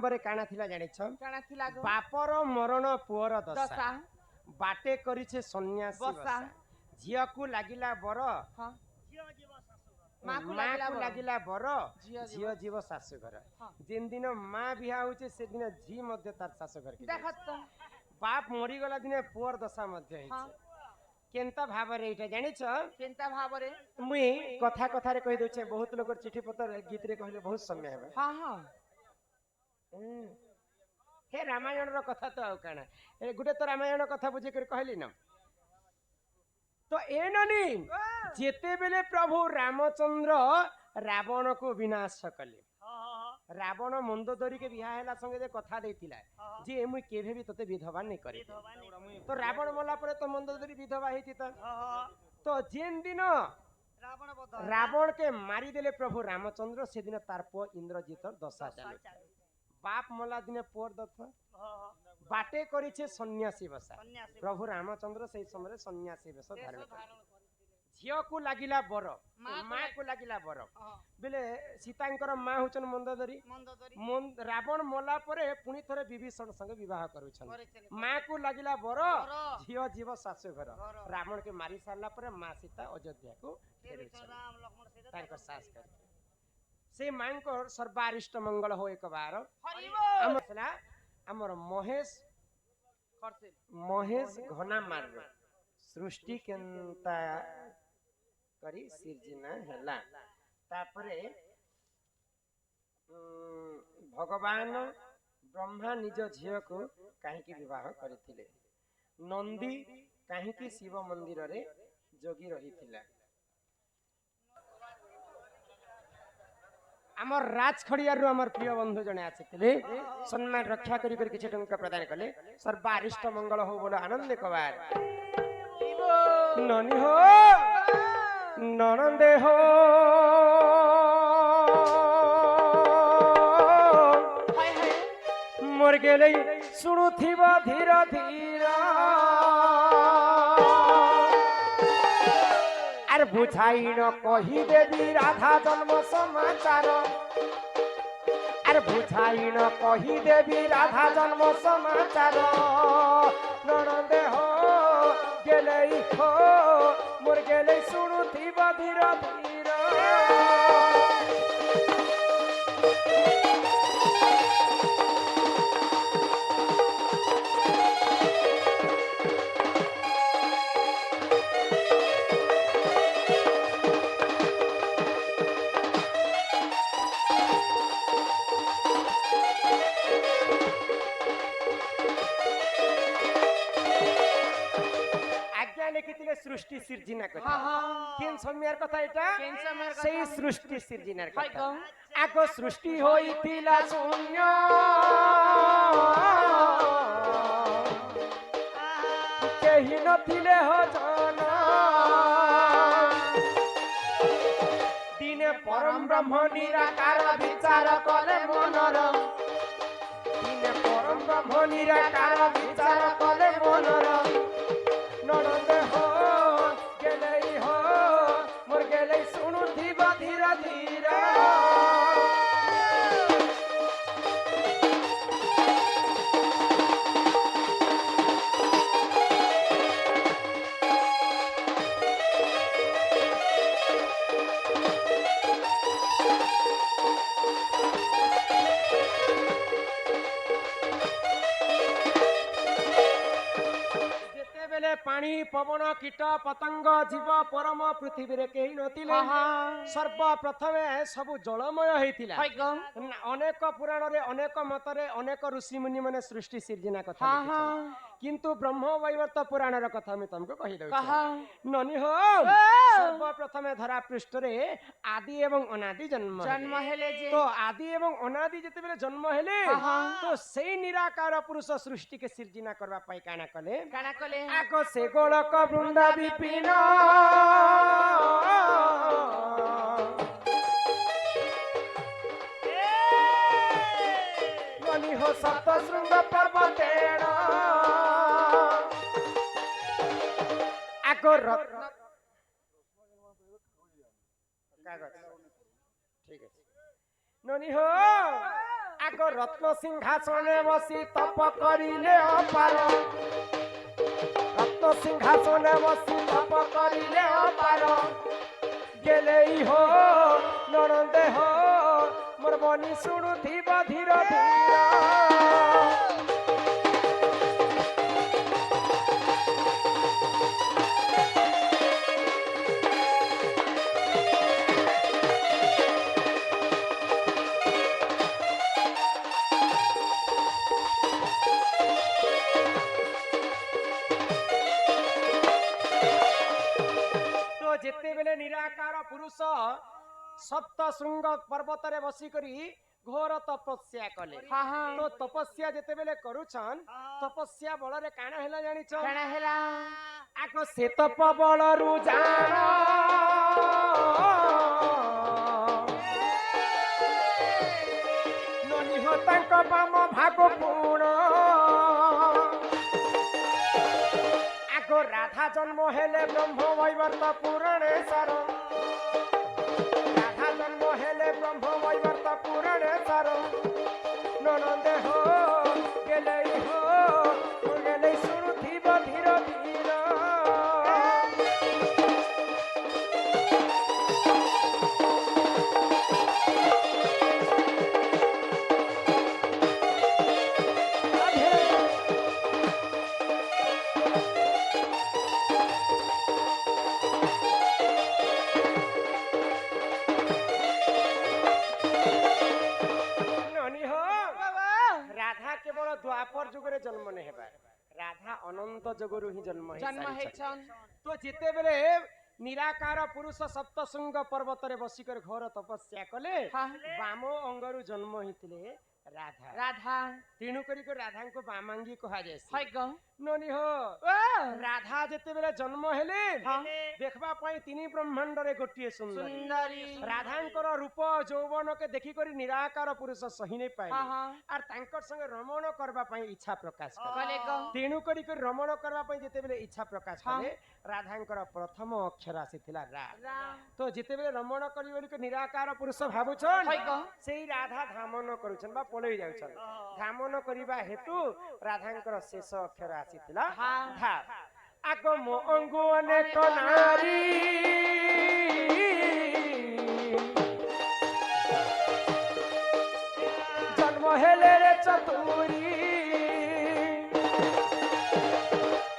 ନମ୍ବରରେ କାଣା ଥିଲା ଜାଣିଛ? କାଣା ଥିଲା ଗো? ବାପର ମରଣ ପୁଅର ଦଶା, ଦଶା ବାଟେ କରିଛେ ସନ୍ନ୍ୟାସୀ ବସା। ବସା, ଝିଅକୁ ଲାଗିଲା ବର, ହଁ ମାକୁ ଲାଗିଲା ବର, ଝିଅ ଯିବ ଶାଶୁଘର। ଯେନ୍ ଦିନ ମା ବିହା ହଉଛେ ସେଦିନ ଝି ମଧ୍ୟ ତାର ଶାଶୁଘର ଦେଖ ତ ବାପ ମରିଗଲା ଦିନେ ପୁଅର ଦଶା ମଧ୍ୟ ହେଇଛି। କେନ୍ତା ଭାବରେ ଏଇଟା ଜାଣିଛ? କେନ୍ତା ଭାବରେ ମୁଇଁ କଥା କଥାରେ କହି ଦଉଛେ, ବହୁତ ଲୋକ ଚିଠି ପତ୍ର ଗୀତରେ କହିଲେ ବହୁତ ସମୟ ହେବେ। ହଁ ହଁ ହେ ରାମାୟଣର କଥା ତ ଆଉ କାଣା, ଗୋଟେ ତ ରାମାୟଣ କଥା ବୁଝିକରି କହିଲି ନା। ତ ଏ ନନି ଯେତେବେଳେ ପ୍ରଭୁ ରାମଚନ୍ଦ୍ର ରାବଣକୁ ବିନାଶ କଲେ, ରାବଣ ମନ୍ଦ ଧରିକି ବିହା ହେଲା ସଙ୍ଗେ କଥା ଦେଇଥିଲା ଯେ ମୁଇଁ କେବେ ବି ତତେ ବିଧବା ନେଇ କରି। ତ ରାବଣ ମଲା ପରେ ତ ମନ୍ଦ ଧରି ବିଧବା ହେଇଛି। ତ ଯେନ୍ ଦିନ ରାବଣ কে ମାରିଦେଲେ ପ୍ରଭୁ ରାମଚନ୍ଦ୍ର, ସେଦିନ ତାର ପୁଅ ଇନ୍ଦ୍ରଜିତର ଦଶା ଚାଲୁ। ବାପ ମଲା ଦିନେ ପୁଅର ଦଶା, ବାଟେ କରିছে ସନ୍ନ୍ୟାସୀ ବସା। ପ୍ରଭୁ ରାମଚନ୍ଦ୍ର ସେଇ ସମୟରେ ସନ୍ନ୍ୟାସୀ ବେଶ ଧାରଣ କଲେ। ଝିଅକୁ ଲାଗିଲା ବର, ମାକୁ ଲାଗିଲା ବର ବେଲେ ସୀତାଙ୍କର ମା ହଉଛନ୍ ମନ୍ଦୋଦରୀ। ରାବଣ ମଲା ପରେ ପୁଣି ଥରେ ବିଭୀଷଣ ସଙ୍ଗେ ବିବାହ କରୁଛନ୍। ମାକୁ ଲାଗିଲା ବର, ଝିଅ ଯିବ ଶାଶୁଘର। ରାବଣ କେ ମାରି ସାରିଲା ପରେ ମା ସୀତା ଅଯୋଧ୍ୟାକୁ ଫେରୁଛନ୍ ତାଙ୍କର ସାସ କରିକି। ସେ ମାଙ୍କର ସର୍ବାରିଷ୍ଟ ମଙ୍ଗଳ ହୋ ଏକ ବାର। ଆମର ମହେଶ ଘନା ମାର୍ଗ ସୃଷ୍ଟି କେନ୍ତା କରି ସିର୍ଜନା ହେଲା। ତାପରେ ଭଗବାନ ବ୍ରହ୍ମା ନିଜ ଝିଅକୁ କାହିଁକି ବିବାହ କରିଥିଲେ? ନନ୍ଦୀ କାହିଁକି ଶିବ ମନ୍ଦିରରେ ଯୋଗୀ ରହିଥିଲା? ଆମର ରାଜ ଖଡ଼ିଆରୁ ଆମର ପ୍ରିୟ ବନ୍ଧୁ ଜଣେ ଆସିଥିଲେ, ସମ୍ମାନ ରକ୍ଷା କରି କରି କିଛି ଟଙ୍କା ପ୍ରଦାନ କଲେ। ସର୍ବାରିଷ୍ଟ ମଙ୍ଗଳ ହଉ ବୋଲ ଆନନ୍ଦ କବାର। ନନି ହୋ ନଣନ୍ଦେ ହୋ মোর গেলে শুণুথিব ধীর ধীর, আর বুঝাইন কহি দেবী রাধা জন্ম সমাচার, আর বুঝাইন কহি দেবী রাধা জন্ম সমাচার। ননন্দে হো গেলেই হো মোর গেলে শুণুথিব ধীর ধীর। সৃষ্টি সৃজনা কথা কেন সময়ের কথা এটা? সেই সৃষ্টি সৃজনার কথা। আগ সৃষ্টি হইতিলা শূন্য, কেহি নথিলে হজন। দিনে পরম ব্রহ্ম নিরাকার বিচার কলে মনর, দিনে পরম ব্রহ্ম নিরাকার বিচার কলে মনর। ননন্দে হো গেলেই হো মোর গেলেই শুণুথিব ধীর ধীর। পানি পবন কীট পতঙ্গ জীব পরম পৃথিবীরে কেহি নথিলে, সর্বপ্রথমে সবু জলময় হইতিলা। অনেক পুরাণরে অনেক মতরে অনেক ঋষি মুনি মানে সৃষ্টি সৃজনা কথা লিখিছেন, কিন্তু ব্রহ্ম বৈবর্ত পুরাণর কথা আমি তোমাকে কহি দউছি। ননি হো সর্বপ্রথমে ধরা পৃষ্ঠরে আদি এবং অনাদি জন্ম হেলে। তো আদি এবং অনাদি যেতেবেলে জন্ম হেলে, তো সেই নিরাকার পুরুষ সৃষ্টিকে সৃজনা করবা পাই কানা কলে? আগ সে গোলক বৃন্দা বিপিন, ননি হো সপ্ত শৃঙ্গ পর্বতের, আগ কাগজ ঠিক আছে। ননি হো आग रत्न सिंहासने बसी तप करिले अपार रत्न सिंहासने बसी तप करिले अपार गेलेई हो नरंदे हो मोर बनी शुणुथिब धीर धीर जेते बेले निराकार पुरुष सप्त श्रृंग पर्वत रे बसी करी घोर तपस्या कले तो तपस्या जेते बेले करूछन तपस्या बल रे काना हैला जानि छ काना हैला आको से तप बल रु जान ननि हो तांक बाम भाग पूर्ण राधा जन्म हेले ब्रह्म वैवर्त पुराणेश्वर राधा जन्म हेले ब्रह्म वैवर्त पुराणेश्वर ननंदे हो गेले शुणुथिब धीर धीर द्वापर जुगरे जन्म नहीं हेबा राधा अनंत जुगरु ही जन्म हेछन तो जेते बेले निराकार पुरुष सप्तशृंग पर्वत रे बसी कर घोर तपस्या कले वाम अंगरु जन्म हितले राधा राधा तेणु करी को राधा को बामांगी कहा जाय ननी हो राधा जेते बेले जन्म हेले देखबा पई तिनी ब्रह्मांड रे गोटिए सुंदरी राधांकर रूप यौवन के देखि करी निराकार पुरुष सही नै पाए आर तांकर संगे रमण करबा पई इच्छा प्रकाश कले तेणु करी को रमण करबा पई जेते बेले इच्छा प्रकाश कले राधांकर प्रथम अक्षर आसीथिला रा तो जेते बेले रमण करी बोली को निराकार पुरुष भाबुछन सेही राधा धामन करूछन बा पळई जाउछन धामन करिबा हेतु राधांकर शेष अक्षर आसीथिला धा आग मो अंगु अनेक नारी जन्म हेले रे चतुरी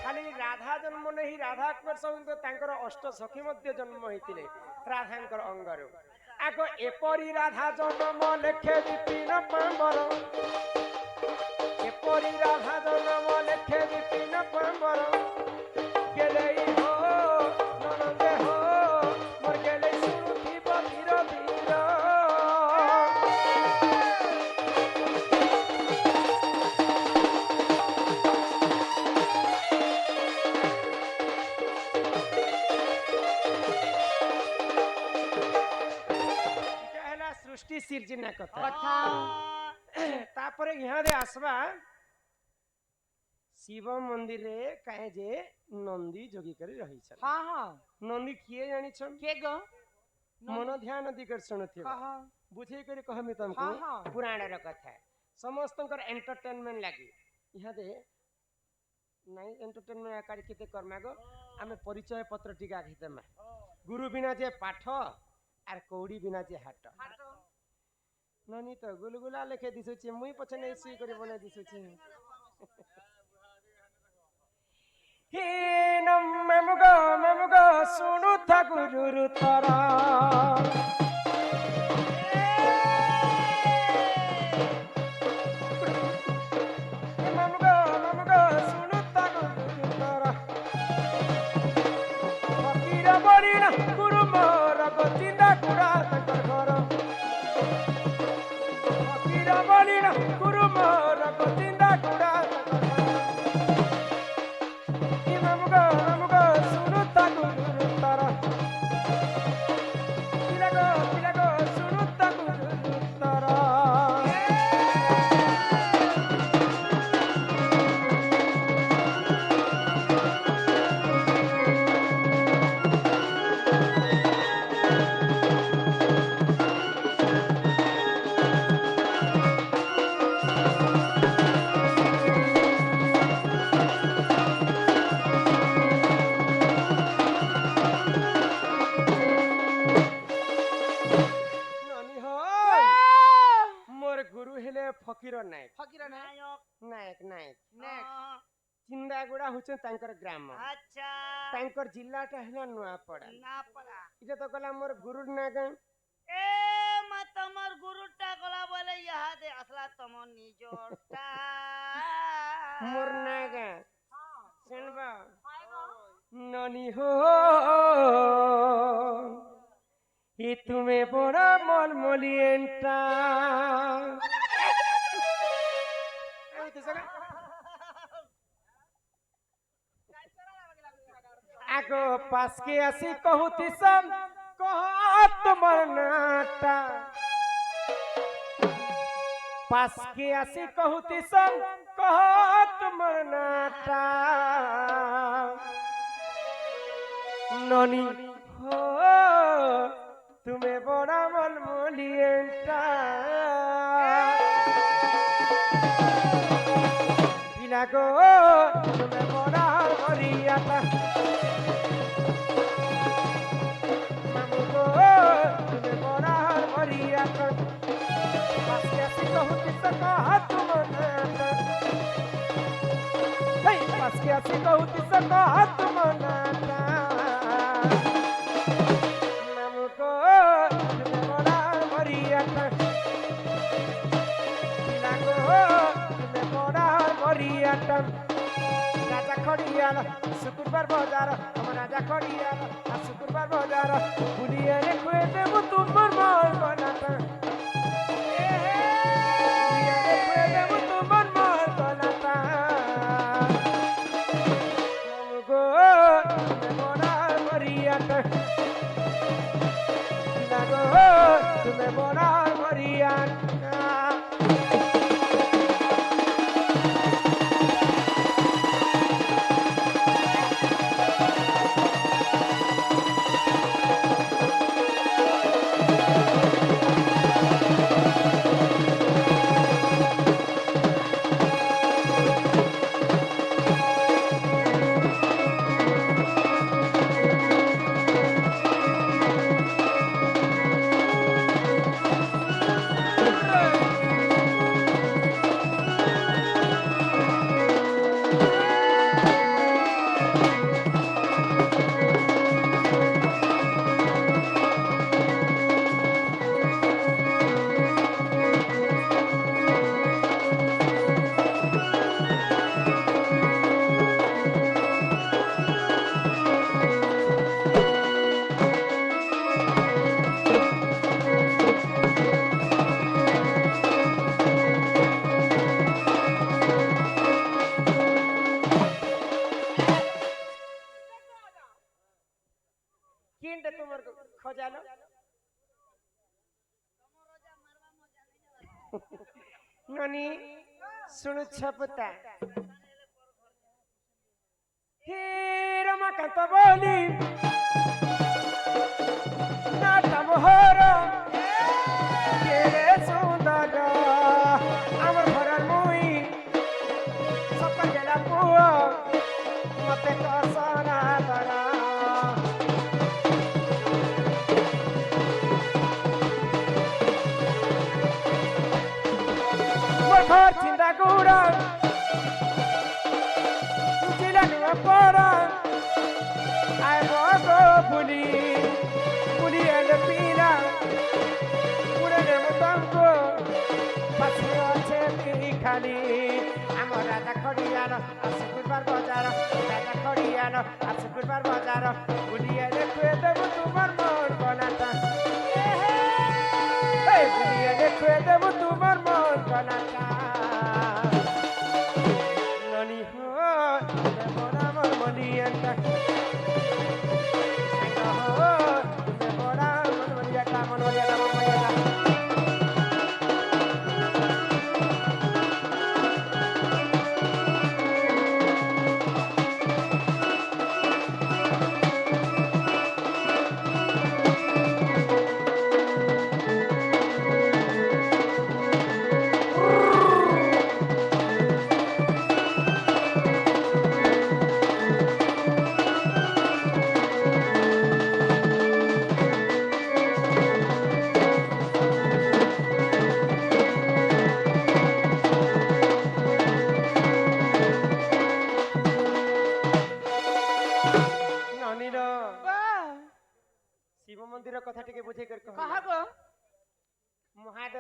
खाली राधा जन्म नहीं राधा कुमार संग तांकर अष्ट सखी मध्य जन्म होइतिले राधांकर अंगरु आग एपरी राधा जन्म लेखे विपिन पांबर एपरी राधा जन्म लेखे विपिन पांबर गेलेई हो ननंदे हो मोर गेलेई शुणुथिब धीर धीर सृष्टि सिर्जना कथा तापरे यहाँ दे आसबा शिव मंदिर रे काहे जे नंदी जोगी करी रही छ हां हां नंदी किए जानि छन के ग मन ध्यान दिकर्षण थियो हां बुझे करी कहमी तुमको पुराण र कथा समस्तंकर एंटरटेनमेंट लागी यहाँ दे नहीं एंटरटेनमेंट आकार केते कर्मा गो आमे परिचय पत्र टिका घितेमा गुरु बिना जे पाठ आर कौड़ी बिना जे हाट ननी तो गुलगुला लेखे दिसुची मुई पछे नै सुई करे बने दिसुची हे नममुगो सुनु था गुरु तरा नममुगो सुनु था गुरु तरा फकीर बनिना गुरु मोर गोचिंदा कुड़ा तकर घर फकीर बनिना गुरु मोर गोचिंदा कुड़ा सुनु था गुरु तरा ଫକୀର ନାୟକ ଫକୀର ନାୟକ ନାୟକ ନାୟକ ନେକ୍ ଚିନ୍ଦାଗୁଡ଼ା ହଉଛନ୍ତି ତାଙ୍କର ଗ୍ରାମ ଆଚ୍ଛା ତାଙ୍କର ଜିଲ୍ଲାଟା ହେଲା ନୂଆପଡ଼ା ନା ପଡ଼ା এটা তো গলা মোর গুরুর না গান এ মা তোমার গুরুটা গলা বলে ইহাদে আসলা তোমার নিজরটা মোর না গান শুনবা ননি হো ই তুমি বড় মলমলিয়েন্টা আগো পাশকে আসি কহুতি সম কহ তোমার নাটা পাশকে আসি কহুতি সম কহ তোমার নাটা ননি হো তুমি বড় মলমলিয়েন্টা বিলাগো তুমি বড় মরিয়াটা তুমি বড় মরিয়াটা পাশকে আসি কহুতি সম কহ তোমার নাটা পাশকে আসি কহুতি সম কহ তোমার নাটা রাজা খড়িয়াল শুক্রবার বাজার আমার রাজা খড়িয়াল আর শুক্রবার বাজার বুলিয়ে রেখে দেব তোমার মন বলাটা বুলিয়ে রেখে দেব তোমার মন বলাটা গো বড়া মরিয়াটা গো তুমি বড়া মরিয়াটা কিনটা তোমার খোঁজালো ননি শুনুছ পুতা হে রমাকান্ত বলি নাটা মোহর কেড়ে সুন্দর আমার ঘরের মুই সকাল বেলা পুয় মতে কসনা তারা ঘর চিন্তা গুড়া চিলা নুয়া পড়া আয় গো বুলি বুলি এলে পিলা পুরে নেব তঙ্গ পাশে আছে খালি আমার রাজা খড়িয়াল আর শুক্রবার বাজার রাজা খড়িয়াল আর শুক্রবার বাজার বুলি এলে খুয়ে দেব তোমার মন বলাটা বুলি এলে খুয়ে দেব তোমার মন বলাটা ননি হো বড়া মলমলিয়াটা বড়া মলমলিয়াটা মলমলিয়াটা মলমলিয়াটা ନନୀର ବା ଶିବ ମନ୍ଦିର କଥା ଟିକେ ବୁଝେଇ କରି କହ କାହାକୁ ମହାଦେବ